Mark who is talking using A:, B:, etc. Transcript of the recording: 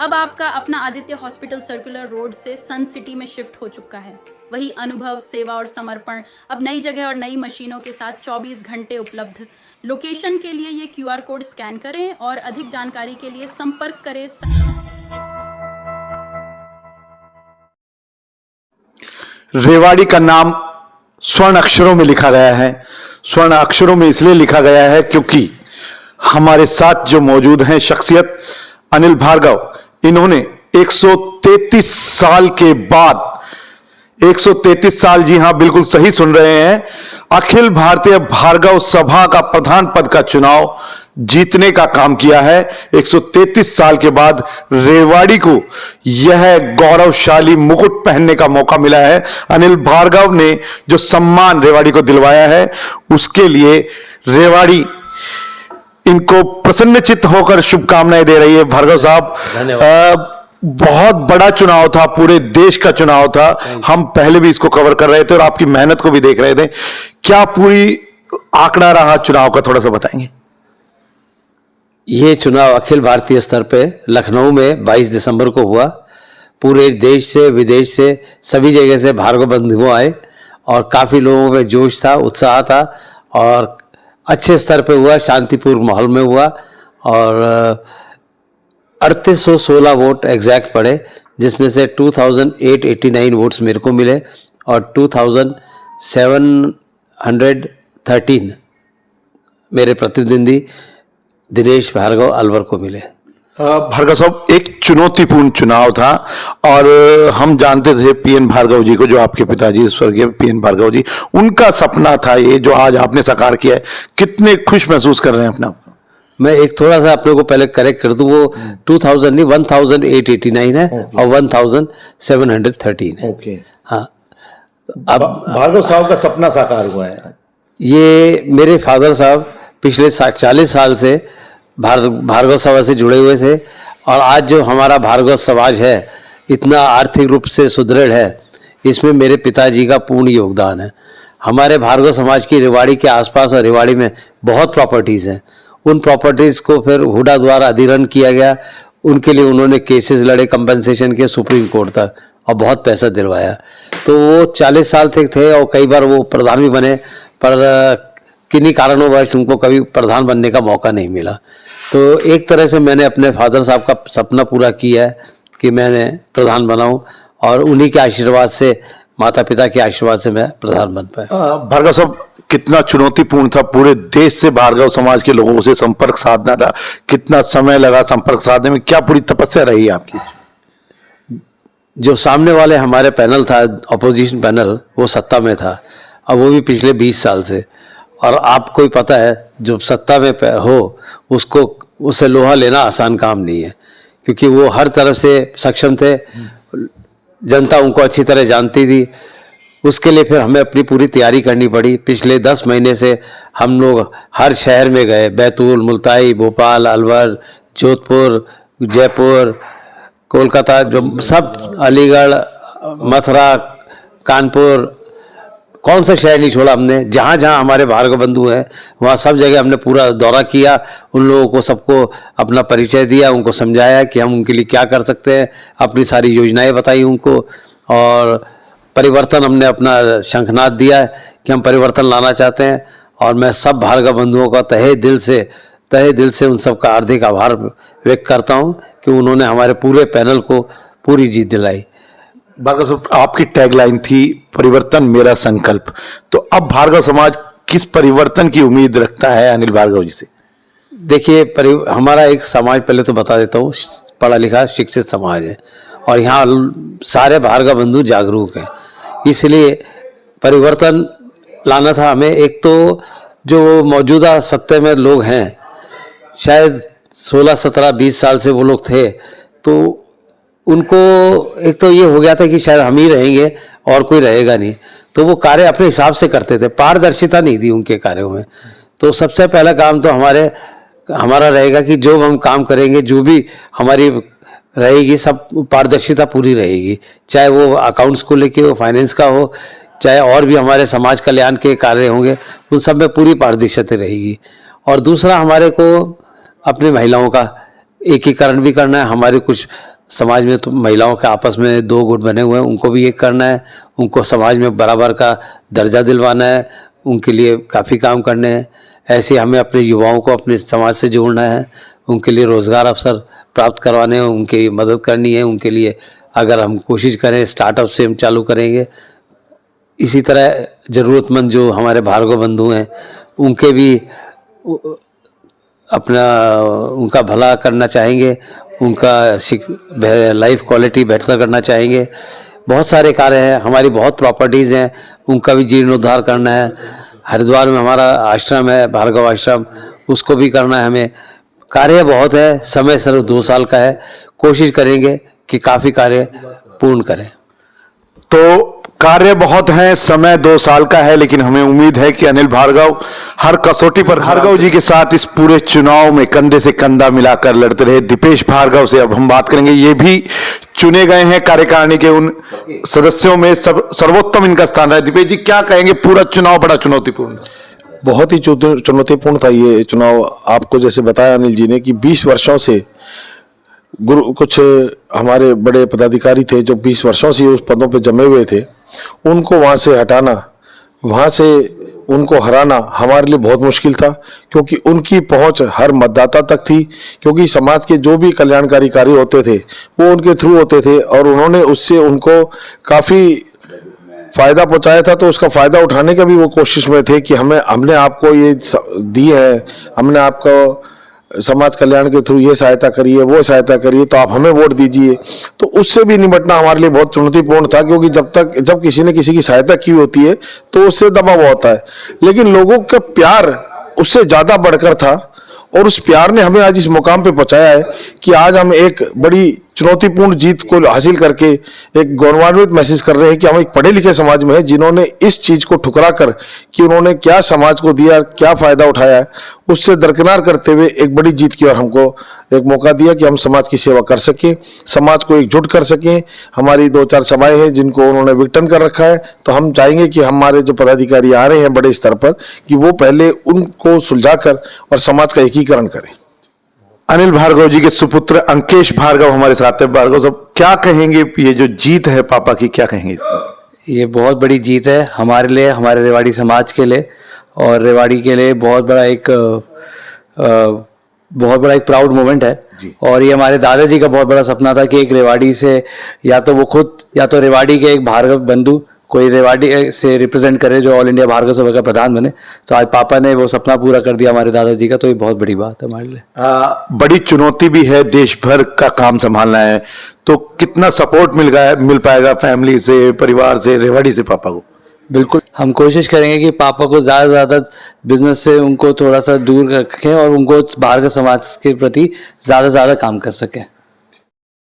A: अब आपका अपना आदित्य हॉस्पिटल सर्कुलर रोड से सन सिटी में शिफ्ट हो चुका है। वही अनुभव, सेवा और समर्पण अब नई जगह और नई मशीनों के साथ 24 घंटे उपलब्ध। लोकेशन के लिए ये QR कोड स्कैन करें और अधिक जानकारी के लिए संपर्क करें।
B: रेवाड़ी का नाम स्वर्ण अक्षरों में लिखा गया है। स्वर्ण अक्षरों में इसलिए लिखा गया है क्योंकि हमारे साथ जो मौजूद हैं शख्सियत अनिल भार्गव, इन्होंने 133 साल के बाद, 133 साल, जी हां बिल्कुल सही सुन रहे हैं, अखिल भारतीय भार्गव सभा का प्रधान पद का चुनाव जीतने का काम किया है। 133 साल के बाद रेवाड़ी को यह गौरवशाली मुकुट पहनने का मौका मिला है। अनिल भार्गव ने जो सम्मान रेवाड़ी को दिलवाया है उसके लिए रेवाड़ी इनको प्रसन्नचित्त होकर शुभकामनाएं दे रही है। भार्गव साहब, बहुत बड़ा चुनाव था, पूरे देश का चुनाव था, हम पहले भी इसको कवर कर रहे थे और आपकी मेहनत को भी देख रहे थे। क्या पूरी आंकड़ा रहा चुनाव का, थोड़ा सा बताएंगे?
C: ये चुनाव अखिल भारतीय स्तर पे लखनऊ में 22 दिसंबर को हुआ। पूरे देश से, विदेश से, सभी जगह से भार्गव बंधु आए और काफ़ी लोगों में जोश था, उत्साह था और अच्छे स्तर पे हुआ, शांतिपूर्ण माहौल में हुआ और 3816 वोट एग्जैक्ट पड़े, जिसमें से 2889 वोट्स मेरे को मिले और 2713 मेरे प्रतिद्वंदी दिनेश भार्गव अलवर को मिले।
B: भार्गव साहब, एक चुनौतीपूर्ण चुनाव था और हम जानते थे पीएन भार्गव जी को, जो आपके पिताजी स्वर्गीय पीएन भार्गव जी, उनका सपना था ये जो आज आपने साकार किया है। कितने खुश महसूस कर रहे हैं अपना?
C: मैं एक थोड़ा सा अपने को पहले करेक्ट कर दूं, वो 2000 नहीं 1889 है और 1713 है। हाँ,
B: अब भार्गव साहब का सपना साकार हुआ है।
C: ये मेरे फादर साहब पिछले 40 साल से भार्गव सभा से जुड़े हुए थे और आज जो हमारा भार्गव समाज है इतना आर्थिक रूप से सुदृढ़ है, इसमें मेरे पिताजी का पूर्ण योगदान है। हमारे भार्गव समाज की रेवाड़ी के आसपास और रेवाड़ी में बहुत प्रॉपर्टीज़ हैं। उन प्रॉपर्टीज़ को फिर हुडा द्वारा अधिग्रहण किया गया। उनके लिए उन्होंने केसेस लड़े कंपनसेशन के सुप्रीम कोर्ट तक और बहुत पैसा दिलवाया। तो वो 40 साल तक थे और कई बार वो प्रधान भी बने, पर किन्हीं कारणों वश उनको कभी प्रधान बनने का मौका नहीं मिला। तो एक तरह से मैंने अपने फादर साहब का सपना पूरा किया है कि मैंने प्रधान बनाऊं और उन्हीं के आशीर्वाद से, माता पिता के आशीर्वाद से मैं प्रधान बन पाया।
B: भार्गव साहब, कितना चुनौतीपूर्ण था, पूरे देश से भार्गव समाज के लोगों से संपर्क साधना था, कितना समय लगा संपर्क साधने में, क्या पूरी तपस्या रही आपकी?
C: जो सामने वाले हमारे पैनल था, अपोजिशन पैनल, वो सत्ता में था और वो भी पिछले 20 साल से। और आपको ही पता है जो सत्ता में हो उसको, उससे लोहा लेना आसान काम नहीं है, क्योंकि वो हर तरफ से सक्षम थे, जनता उनको अच्छी तरह जानती थी। उसके लिए फिर हमें अपनी पूरी तैयारी करनी पड़ी। पिछले 10 महीने से हम लोग हर शहर में गए, बैतूल, मुल्ताई, भोपाल, अलवर, जोधपुर, जयपुर, कोलकाता, जो सब, अलीगढ़, मथुरा, कानपुर, कौन सा शहर नहीं छोड़ा हमने। जहाँ जहाँ हमारे भार्गव बंधु हैं वहाँ सब जगह हमने पूरा दौरा किया, उन लोगों को सबको अपना परिचय दिया, उनको समझाया कि हम उनके लिए क्या कर सकते हैं, अपनी सारी योजनाएं बताई उनको और परिवर्तन, हमने अपना शंखनाद दिया कि हम परिवर्तन लाना चाहते हैं। और मैं सब भार्गव बंधुओं का तहे दिल से उन सब का हार्दिक आभार व्यक्त करता हूँ कि उन्होंने हमारे पूरे पैनल को पूरी जीत दिलाई।
B: भार्गव साहब, आपकी टैगलाइन थी परिवर्तन मेरा संकल्प, तो अब भार्गव समाज किस परिवर्तन की उम्मीद रखता है अनिल भार्गव जी से?
C: देखिए, हमारा एक समाज, पहले तो बता देता हूँ, पढ़ा लिखा शिक्षित समाज है और यहाँ सारे भार्गव बंधु जागरूक हैं। इसलिए परिवर्तन लाना था हमें। एक तो जो मौजूदा सत्ता में लोग हैं, शायद 16, 17, 20 साल से वो लोग थे, तो उनको एक तो ये हो गया था कि शायद हम ही रहेंगे और कोई रहेगा नहीं, तो वो कार्य अपने हिसाब से करते थे, पारदर्शिता नहीं थी उनके कार्यों में। तो सबसे पहला काम तो हमारा रहेगा कि जो हम काम करेंगे, जो भी हमारी रहेगी, सब पारदर्शिता पूरी रहेगी, चाहे वो अकाउंट्स को लेके हो, फाइनेंस का हो, चाहे और भी हमारे समाज कल्याण के कार्य होंगे, उन सब में पूरी पारदर्शिता रहेगी। और दूसरा, हमारे को अपनी महिलाओं का एकीकरण भी करना है। हमारे कुछ समाज में तो महिलाओं के आपस में 2 गुट बने हुए हैं, उनको भी एक करना है, उनको समाज में बराबर का दर्जा दिलवाना है, उनके लिए काफ़ी काम करने हैं। ऐसे हमें अपने युवाओं को अपने समाज से जोड़ना है, उनके लिए रोज़गार अवसर प्राप्त करवाने हैं, उनकी मदद करनी है। उनके लिए अगर हम कोशिश करें, स्टार्टअप से हम चालू करेंगे। इसी तरह ज़रूरतमंद जो हमारे भार्गव बंधु हैं, उनके भी अपना उनका भला करना चाहेंगे, उनका लाइफ क्वालिटी बेहतर करना चाहेंगे। बहुत सारे कार्य हैं, हमारी बहुत प्रॉपर्टीज़ हैं, उनका भी जीर्णोद्धार करना है। हरिद्वार में हमारा आश्रम है, भार्गव आश्रम, उसको भी करना है हमें। कार्य बहुत है, समय सिर्फ 2 साल का है। कोशिश करेंगे कि काफ़ी कार्य पूर्ण करें।
B: तो कार्य बहुत हैं, समय 2 साल का है, लेकिन हमें उम्मीद है कि अनिल भार्गव हर कसौटी पर भार्गव जी के साथ इस पूरे चुनाव में कंधे से कंधा मिलाकर लड़ते रहे। दीपेश भार्गव से अब हम बात करेंगे। ये भी चुने गए हैं कार्यकारिणी के उन सदस्यों में, सर्वोत्तम इनका स्थान है। दीपेश जी, क्या कहेंगे? पूरा चुनाव बड़ा चुनौतीपूर्ण,
D: बहुत ही चुनौतीपूर्ण था ये चुनाव। आपको जैसे बताया अनिल जी ने कि 20 वर्षों से कुछ हमारे बड़े पदाधिकारी थे जो 20 वर्षों से उस पदों पे जमे हुए थे, उनको वहाँ से हटाना, वहाँ से उनको हराना हमारे लिए बहुत मुश्किल था, क्योंकि उनकी पहुँच हर मतदाता तक थी। क्योंकि समाज के जो भी कल्याणकारी कार्य होते थे वो उनके थ्रू होते थे, और उन्होंने उससे उनको काफ़ी फायदा पहुंचाया था। तो उसका फायदा उठाने का भी वो कोशिश में थे कि हमने आपको ये दी है, हमने आपको समाज कल्याण के थ्रू ये सहायता करिए, वो सहायता करिए, तो आप हमें वोट दीजिए। तो उससे भी निपटना हमारे लिए बहुत चुनौतीपूर्ण था, क्योंकि जब किसी ने किसी की सहायता की होती है तो उससे दबाव होता है, लेकिन लोगों का प्यार उससे ज्यादा बढ़कर था। और उस प्यार ने हमें आज इस मुकाम पे पहुंचाया है कि आज हम एक बड़ी चुनौतीपूर्ण जीत को हासिल करके एक गौरवान्वित महसूस कर रहे हैं कि हम एक पढ़े लिखे समाज में हैं, जिन्होंने इस चीज को ठुकरा कर कि उन्होंने क्या समाज को दिया, क्या फायदा उठाया है, उससे दरकिनार करते हुए एक बड़ी जीत की ओर हमको एक मौका दिया कि हम समाज की सेवा कर सकें, समाज को एकजुट कर सकें। हमारी 2-4 सभाएं हैं जिनको उन्होंने विघटन कर रखा है, तो हम चाहेंगे कि हमारे जो पदाधिकारी आ रहे हैं बड़े स्तर पर, कि वो पहले उनको सुलझाकर और समाज का एकीकरण करें।
B: अनिल भार्गव जी के सुपुत्र अंकेश भार्गव हमारे साथ हैं। भार्गव साहब, क्या कहेंगे? ये जो जीत है पापा की, क्या कहेंगे?
E: ये बहुत बड़ी जीत है हमारे लिए, हमारे रेवाड़ी समाज के लिए, और रेवाड़ी के लिए बहुत बड़ा एक प्राउड मोमेंट है। और ये हमारे दादाजी का बहुत बड़ा सपना था कि एक रेवाड़ी से, या तो वो खुद या तो रेवाड़ी के एक भार्गव बंधु कोई रेवाड़ी से रिप्रेजेंट करे जो ऑल इंडिया भार्गव सभा का प्रधान बने। तो आज पापा ने वो सपना पूरा कर दिया हमारे दादाजी का, तो ये बहुत बड़ी बात है हमारे लिए।
B: बड़ी चुनौती भी है, देश भर का काम संभालना है, तो कितना सपोर्ट मिल पाएगा फैमिली से, परिवार से, रेवाड़ी से पापा को?
E: बिल्कुल, हम कोशिश करेंगे कि पापा को ज़्यादा से ज़्यादा बिजनेस से उनको थोड़ा सा दूर रखें और उनको भार्गव समाज के प्रति ज़्यादा से ज़्यादा काम कर सकें।